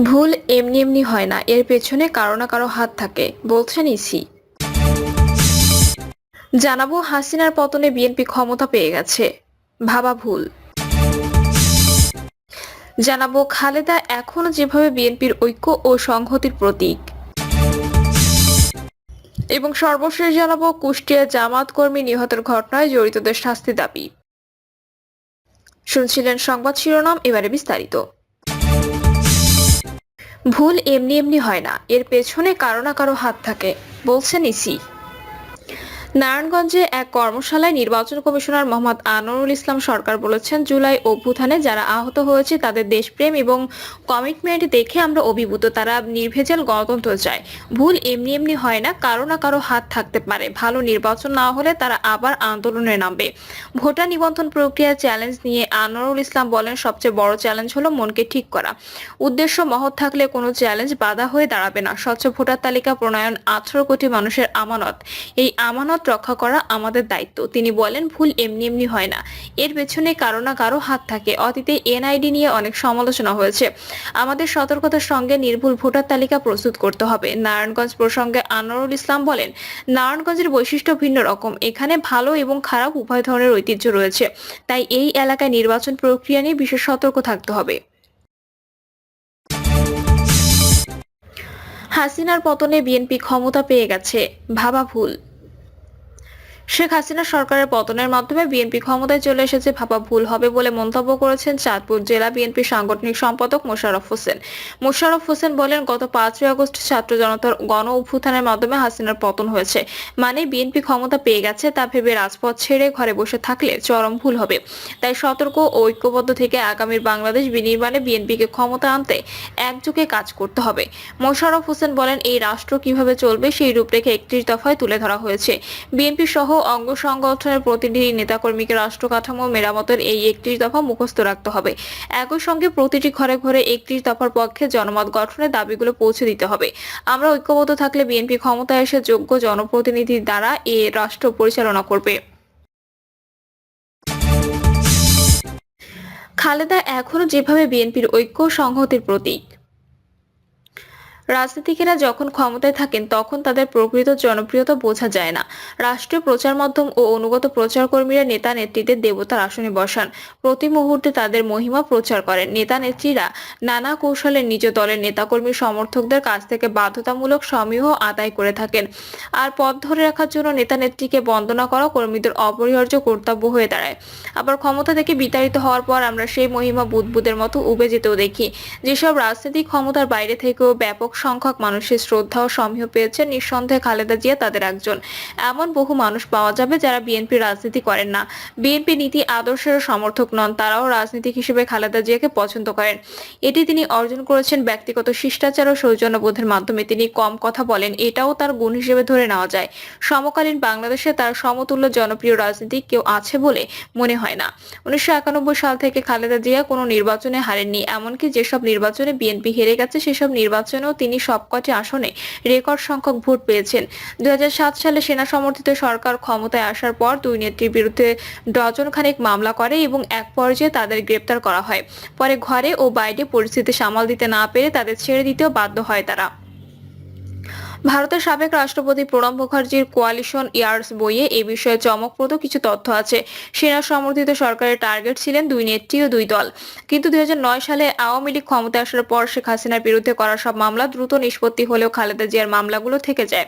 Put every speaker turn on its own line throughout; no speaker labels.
ভুল এমনি এমনি হয় না, এর পেছনে কারো না কারো হাত থাকে, বলছেন ইসি। জানাবো হাসিনার পতনে বিএনপি ক্ষমতা পেয়ে গেছে, ভাবা ভুল। জানাবো খালেদা এখনো যেভাবে বিএনপির ঐক্য ও সংহতির প্রতীক। এবং সর্বশেষ জানাবো কুষ্টিয়া জামাত কর্মী নিহতের ঘটনায় জড়িতদের শাস্তি দাবি। শুনছিলেন সংবাদ শিরোনাম, এবারে বিস্তারিত। ভুল এমনি এমনি হয় না, এর পেছনে কারো না কারো হাত থাকে, বলছেন ইসি। নারায়ণগঞ্জে এক কর্মশালায় নির্বাচন কমিশনার মোহাম্মদ আনোয়ারুল ইসলাম সরকার বলেছেন, জুলাই অভ্যুত্থানে যারা আহত হয়েছে তাদের দেশপ্রেম এবং কমিটমেন্ট দেখে আমরা অভিভূত। তারা নির্ভেজাল গণতন্ত্র চায়। ভুল এমনি এমনি হয় না, কারো না কারো হাত থাকতে পারে। ভালো নির্বাচন না হলে তারা আবার আন্দোলনে নামবে। ভোটার নিবন্ধন প্রক্রিয়ার চ্যালেঞ্জ নিয়ে আনোয়ারুল ইসলাম বলেন, সবচেয়ে বড় চ্যালেঞ্জ হলো মনকে ঠিক করা। উদ্দেশ্য মহৎ থাকলে কোনো চ্যালেঞ্জ বাধা হয়ে দাঁড়াবে না। স্বচ্ছ ভোটার তালিকা প্রণয়ন 18 কোটি মানুষের আমানত। এই আমানত রক্ষা করা আমাদের দায়িত্ব। তিনি বলেন, ভুল এমনি এমনি হয় না, এর পেছনে কারো না কারো হাত থাকে। অতীতে এনআইডি নিয়ে অনেক সমালোচনা হয়েছে। আমাদের সতর্কতার সঙ্গে নির্ভুল ভোটার তালিকা প্রস্তুত করতে হবে। নারায়ণগঞ্জ প্রসঙ্গে আনোয়ারুল ইসলাম বলেন, নারায়ণগঞ্জের বৈশিষ্ট্য ভিন্ন রকম। এখানে ভালো এবং খারাপ উভয় ধরনের ঐতিহ্য রয়েছে। তাই এই এলাকায় নির্বাচন প্রক্রিয়া নিয়ে বিশেষ সতর্ক থাকতে হবে। হাসিনার পতনে বিএনপি ক্ষমতা পেয়ে গেছে, ভাবা ভুল। শেখ হাসিনা সরকারের পতনের মাধ্যমে বিএনপি ক্ষমতায় চলে এসেছে ভাবা ভুল হবে বলে মন্তব্য করেছেন চাঁদপুর জেলা বিএনপির সাংগঠনিক সম্পাদক মোশাররফ হোসেন। মোশাররফ হোসেন বলেন, গত 5ই আগস্ট ছাত্র জনতার গণ অভ্যুত্থানের মাধ্যমে হাসিনার পতন হয়েছে। মানে বিএনপি ক্ষমতা পেয়ে গেছে, তা ভেবে রাজপথ ছেড়ে ঘরে বসে থাকলে চরম ভুল হবে। তাই সতর্ক ও ঐক্যবদ্ধ থেকে আগামীর বাংলাদেশ বিনির্মাণে বিএনপিকে ক্ষমতা আনতে একযোগে কাজ করতে হবে। মোশাররফ হোসেন বলেন, এই রাষ্ট্র কিভাবে চলবে সেই রূপরেখা 31 দফায় তুলে ধরা হয়েছে। বিএনপি সহ অঙ্গ সংগঠনের প্রতিনিধি নেতাকর্মীকে রাষ্ট্র কাঠামো মেরামতের এই 31 দফা মুখস্থ রাখতে হবে। একই সঙ্গে প্রতিটি ঘরে ঘরে 31 দফার পক্ষে জনমত গঠনের দাবিগুলো পৌঁছে দিতে হবে। আমরা ঐক্যবদ্ধ থাকলে বিএনপি ক্ষমতায় এসে যোগ্য জনপ্রতিনিধির দ্বারা এ রাষ্ট্র পরিচালনা করবে। খালেদা এখনো যেভাবে বিএনপির ঐক্য সংহতির প্রতীক। রাজনীতিকেরা যখন ক্ষমতায় থাকেন তখন তাদের প্রকৃত জনপ্রিয়তা বোঝা যায় না। রাষ্ট্রীয় প্রচার মাধ্যম ও অনুগত প্রচারকর্মীরা নেতা নেত্রীদের দেবতার আসনে বসান। প্রতি মুহূর্তে তাদের মহিমা প্রচার করেন। নেতা নেত্রীরা নানা কৌশলে নিজ দলের নেতাকর্মী সমর্থকদের কাছ থেকে বাধ্যতামূলক সমীহ আদায় করে থাকেন। আর পথ ধরে রাখার জন্য নেতা নেত্রীকে বন্দনা করা কর্মীদের অপরিহার্য কর্তব্য হয়ে দাঁড়ায়। আবার ক্ষমতা থেকে বিতাড়িত হওয়ার পর আমরা সেই মহিমা বুদবুদের মতো উবে যেতেও দেখি। যেসব রাজনৈতিক ক্ষমতার বাইরে থেকেও ব্যাপক সংখ্যক মানুষের শ্রদ্ধা ও সমীহ পেয়েছেন, নিঃসন্দেহে খালেদা জিয়া তাদের একজন। এমন বহু মানুষ পাওয়া যাবে যারা বিএনপি রাজনীতি করেন না, বিএনপি নীতি আদর্শের সমর্থক নন, তারাও রাজনীতিক হিসেবে খালেদা জিয়াকে পছন্দ করেন। এটি তিনি অর্জন করেছেন ব্যক্তিগত শিষ্টাচার ও সৌজন্যবোধের মাধ্যমে। তিনি কম কথা বলেন, এটাও তার গুণ হিসেবে ধরে নেওয়া যায়। সমকালীন বাংলাদেশে তার সমতুল্য জনপ্রিয় রাজনীতিক কেউ আছে বলে মনে হয় না। 1991 সাল থেকে খালেদা জিয়া কোনো নির্বাচনে হারেননি। এমনকি যেসব নির্বাচনে বিএনপি হেরে গেছে সেসব নির্বাচনেও তিনি সবকটি আসনে রেকর্ড সংখ্যক ভোট পেয়েছেন। 2007 সালে সেনা সমর্থিত সরকার ক্ষমতায় আসার পর দুই নেত্রীর বিরুদ্ধে ডজন খানেক মামলা করে এবং এক পর্যায়ে তাদের গ্রেপ্তার করা হয়। পরে ঘরে ও বাইরে পরিস্থিতি সামাল দিতে না পেরে তাদের ছেড়ে দিতেও বাধ্য হয় তারা। ভারতের সাবেক রাষ্ট্রপতি প্রণব মুখার্জির কোয়ালিশন ইয়ার্স বইয়ে এ বিষয়ে চমকপ্রদ কিছু তথ্য আছে। সেনা সমর্থিত সরকারের টার্গেট ছিলেন দুই নেত্রী ও দুই দল। কিন্তু 2009 সালে আওয়ামী লীগ ক্ষমতায় আসার পর শেখ হাসিনার বিরুদ্ধে করা সব মামলা দ্রুত নিষ্পত্তি হলেও খালেদা জিয়ার মামলাগুলো থেকে যায়।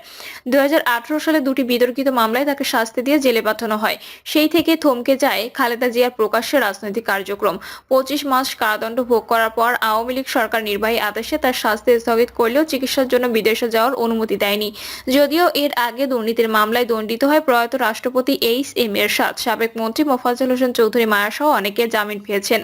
2018 সালে দুটি বিতর্কিত মামলায় তাকে শাস্তি দিয়ে জেলে পাঠানো হয়। সেই থেকে থমকে যায় খালেদা জিয়ার প্রকাশ্যে রাজনৈতিক কার্যক্রম। 25 মাস কারাদণ্ড ভোগ করার পর আওয়ামী লীগ সরকার নির্বাহী আদেশে তার শাস্তি স্থগিত করলেও চিকিৎসার জন্য বিদেশে যাওয়ার অনুমতি দেয়নি। যদিও এর আগে দুর্নীতির মামলায় দণ্ডিত হয় প্রয়াত রাষ্ট্রপতি এইচ.এম. এরশাদ, সাবেক মন্ত্রী মোফাজ্জল হোসেন চৌধুরী মায়া সহ অনেকে জামিন পেয়েছেন।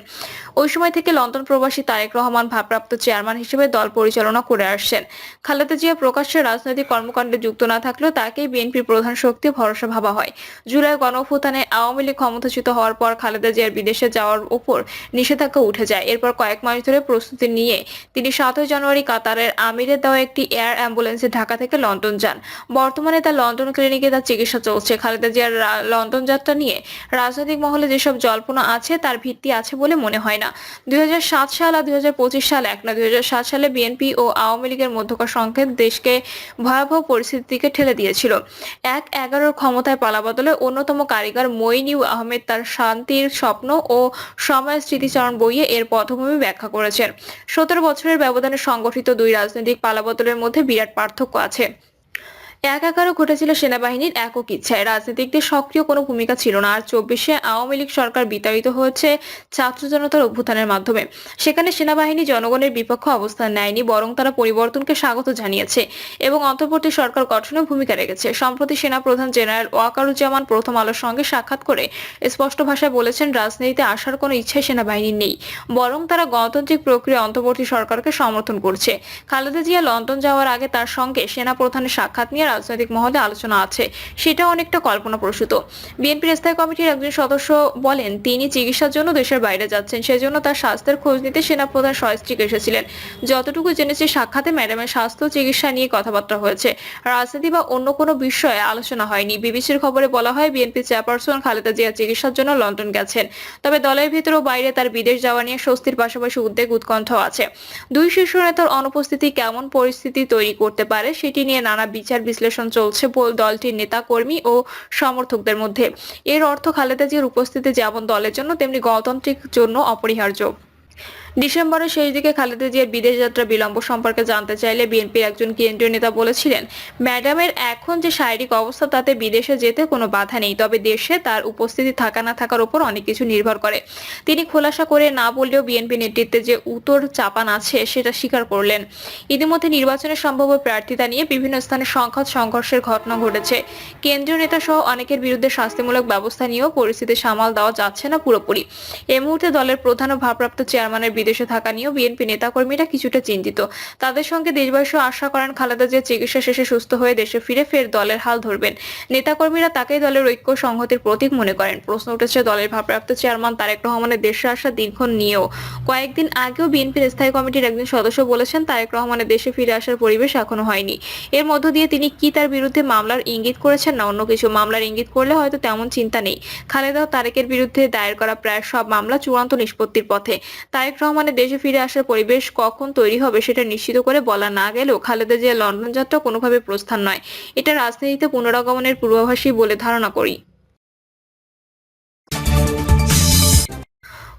ওই সময় থেকে লন্ডন প্রবাসী তারেক রহমান ভারপ্রাপ্ত চেয়ারম্যান হিসেবে দল পরিচালনা করে আসছেন। খালেদা জিয়া প্রকাশ্যে রাজনৈতিক কর্মকাণ্ডে যুক্ত না থাকলেও তাকেই বিএনপির প্রধান শক্তি ভরসা ভাবা হয়। জুলাই গণঅভ্যুত্থানে আওয়ামী লীগ ক্ষমতাচ্যুত হওয়ার পর খালেদা জিয়ার বিদেশে যাওয়ার উপর নিষেধাজ্ঞা উঠে যায়। এরপর কয়েক মাস ধরে প্রস্তুতি নিয়ে তিনি 7 জানুয়ারি কাতারের আমিরের দেওয়া একটি এয়ার অ্যাম্বুলেন্সে ঢাকা ঢাকা থেকে লন্ডন যান। বর্তমানে তার লন্ডন ক্লিনিকে তার চিকিৎসা চলছে। খালেদা জিয়ার লন্ডন যাত্রা নিয়ে রাজনৈতিক মহলে যেসব জল্পনা আছে তার ভিত্তি আছে বলে মনে হয় না। 2007 সাল আর 2025 সাল এক না। 2007 সালে বিএনপি ও আওয়ামী লীগের মধ্যকার সংঘাত দেশকে ভয়াবহ পরিস্থিতির দিকে ঠেলে দিয়েছিল। 1/11 ক্ষমতায় পালাবদলের অন্যতম কারিগর মঈন আহমেদ তার শান্তির স্বপ্ন ও সময়ের স্মৃতিচারণ বইয়ে এর পটভূমি ব্যাখ্যা করেছেন। 17 বছরের ব্যবধানে সংগঠিত দুই রাজনৈতিক পালাবদলের মধ্যে বিরাট পার্থক্য আছে। 1/11 ঘটেছিল সেনাবাহিনীর একক ইচ্ছায়, রাজনীতিকদের সক্রিয় কোনো ভূমিকা ছিল না। আর 24-এ আওয়ামী লীগ সরকার বিতাড়িত হয়েছে ছাত্র জনতার অভ্যুত্থানের মাধ্যমে। সেখানে সেনাবাহিনী জনগণের বিপক্ষে অবস্থান নেয়নি, বরং তারা পরিবর্তনকে স্বাগত জানিয়েছে এবং অন্তর্বর্তী সরকার গঠনে ভূমিকা রেখেছে। সম্প্রতি সেনাপ্রধান জেনারেল ওয়াকারুজ্জামান প্রথম আলোর সঙ্গে সাক্ষাৎ করে স্পষ্ট ভাষায় বলেছেন, রাজনীতিতে আসার কোনো ইচ্ছাই সেনাবাহিনীর নেই, বরং তারা গণতান্ত্রিক প্রক্রিয়া অন্তর্বর্তী সরকারকে সমর্থন করছে। খালেদা জিয়া লন্ডন যাওয়ার আগে তার সঙ্গে সেনাপ্রধানের সাক্ষাৎ নিয়ে রাজনৈতিক মহলে আলোচনা আছে, সেটা অনেকটা কল্পনাপ্রসূত। বিএনপির স্থায়ী কমিটির একজন সদস্য বলেন, তিনি চিকিৎসার জন্য দেশের বাইরে যাচ্ছেন, সেজন্য তার স্বাস্থ্যের খোঁজ নিতে সেনাপ্রধান সস্ত্রীক এসেছিলেন। যতটুকু জেনেছি, সাক্ষাতে ম্যাডামের স্বাস্থ্য চিকিৎসা নিয়ে কথাবার্তা হয়েছে, রাজনীতি বা অন্য কোনো বিষয়ে আলোচনা হয়নি। বিবিসির খবরে বলা হয়, বিএনপি চেয়ারপারসন খালেদা জিয়া চিকিৎসার জন্য লন্ডন গেছেন, তবে দলের ভিতর ও বাইরে তার বিদেশ যাওয়া নিয়ে স্বস্তির পাশাপাশি উদ্বেগ উৎকণ্ঠাও আছে। দুই শীর্ষ নেতার অনুপস্থিতি কেমন পরিস্থিতি তৈরি করতে পারে সেটি নিয়ে নানা বিচার বিশ্লেষণ চলছে দলটির নেতা কর্মী ও সমর্থকদের মধ্যে। এর অর্থ খালেদা জিয়ার উপস্থিতি যেমন দলের জন্য তেমনি গণতান্ত্রিক জন্য অপরিহার্য। ডিসেম্বরের শেষ দিকে খালেদা জিয়ার বিদেশ যাত্রা বিলম্ব সম্পর্কে জানতে চাইলে বিএনপির একজন কেন্দ্রীয় নেতা বলেছিলেন, ম্যাডামের এখন যে শারীরিক অবস্থা তাতে বিদেশে যেতে কোনো বাধা নেই, তবে দেশে তার উপস্থিতি থাকা না থাকার উপর অনেক কিছু নির্ভর করে। তিনি খোলাসা করে না বললেও বিএনপি নেতৃত্বে যে উতর চাপান আছে সেটা স্বীকার করলেন। ইতিমধ্যে নির্বাচনের সম্ভাব্য প্রার্থিতা নিয়ে বিভিন্ন স্থানে সংঘাত সংঘর্ষের ঘটনা ঘটেছে। কেন্দ্রীয় নেতা সহ অনেকের বিরুদ্ধে শাস্তিমূলক ব্যবস্থা নিয়েও পরিস্থিতি সামাল দেওয়া যাচ্ছে না পুরোপুরি। এই মুহূর্তে দলের প্রধান ও ভারপ্রাপ্ত চেয়ারম্যানের বিদেশে থাকা নিয়েও বিএনপি নেতাকর্মীরা কিছুটা চিন্তিত। তাদের সঙ্গে দেশবাসীও আশা করেন খালেদা জিয়া চিকিৎসা শেষে সুস্থ হয়ে দেশে ফিরে ফের দলের হাল ধরবেন। নেতাকর্মীরা তাকেই দলের ঐক্য সংহতির প্রতীক মনে করেন। প্রশ্ন উঠেছে দলের ভারপ্রাপ্ত চেয়ারম্যান তারেক রহমানের দেশে আসা দীর্ঘক্ষণ নিয়েও। কয়েকদিন আগেও বিএনপির স্থায়ী কমিটির একজন সদস্য বলেছেন, তারেক রহমানের দেশে ফিরে আসার পরিবেশ এখনো হয়নি। এর মধ্য দিয়ে তিনি কি তার বিরুদ্ধে মামলার ইঙ্গিত করেছেন না অন্য কিছু? মামলার ইঙ্গিত করলে হয়তো তেমন চিন্তা নেই। খালেদা ও তারেকের বিরুদ্ধে দায়ের করা প্রায় সব মামলা চূড়ান্ত নিষ্পত্তির পথে। তারেক রহমানের দেশে ফিরে আসার পরিবেশ কখন তৈরি হবে সেটা নিশ্চিত করে বলা না গেলেও খালেদা জিয়া লন্ডন যাত্রা কোনোভাবে প্রস্থান নয়, এটা রাজনীতিতে পুনরাগমনের পূর্বাভাসই বলে ধারণা করি।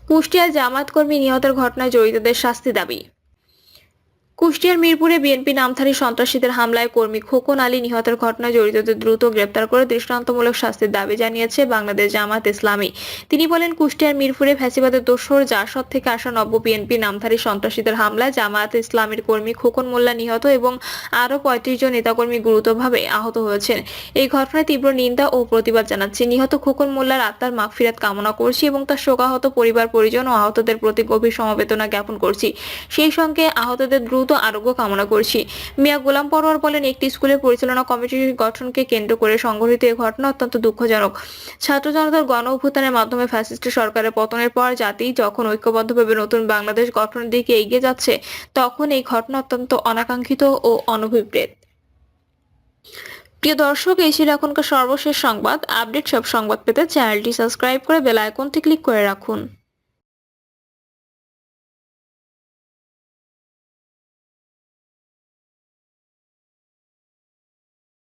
কুষ্টিয়ায় জামায়াত কর্মী নিহতের ঘটনায় জড়িতদের শাস্তি দাবি। কুষ্টিয়ার মিরপুরে বিএনপি নামধারী সন্ত্রাসীদের হামলায় কর্মী খোকন আলী নিহতের ঘটনায় জড়িতদের দ্রুত গ্রেপ্তার করে দৃষ্টান্তমূলক শাস্তির দাবি জানিয়েছে বাংলাদেশ জামায়াত ইসলামী। তিনি বলেন, কুষ্টিয়ার মিরপুরে ফ্যাসিবাদের দোসর জাসদ থেকে আসা নব্য বিএনপি নামধারী সন্ত্রাসীদের হামলায় জামায়াত ইসলামীর কর্মী খোকন মোল্লা নিহত এবং আরও 35 জন নেতাকর্মী গুরুতরভাবে আহত হয়েছেন। এই ঘটনায় তীব্র নিন্দা ও প্রতিবাদ জানাচ্ছি। নিহত খোকন মোল্লার আত্মার মাগফিরাত কামনা করছি এবং তার শোকাহত পরিবার পরিজন ও আহতদের প্রতি গভীর সমবেদনা জ্ঞাপন করছি। সেই সঙ্গে আহতদের দ্রুত আরোগ্য কামনা করছি। মিয়া গোলাম পরোয়ার বলেন, একটি স্কুলের পরিচালনা কমিটির গঠনকে কেন্দ্র করে সংঘটিত এই ঘটনা অত্যন্ত দুঃখজনক। ছাত্র জনতার গণ অভ্যুত্থানের মাধ্যমে ফ্যাসিস্ট সরকারের পতনের পর জাতি যখন ঐক্যবদ্ধভাবে নতুন বাংলাদেশ গঠনের দিকে এগিয়ে যাচ্ছে, তখন এই ঘটনা অত্যন্ত অনাকাঙ্ক্ষিত ও অনভিপ্রেত। প্রিয় দর্শক, এই ছিল এখনকার সর্বশেষ সংবাদ। আপডেট সব সংবাদ পেতে চ্যানেলটি সাবস্ক্রাইব করে বেল আইকনটি ক্লিক করে রাখুন।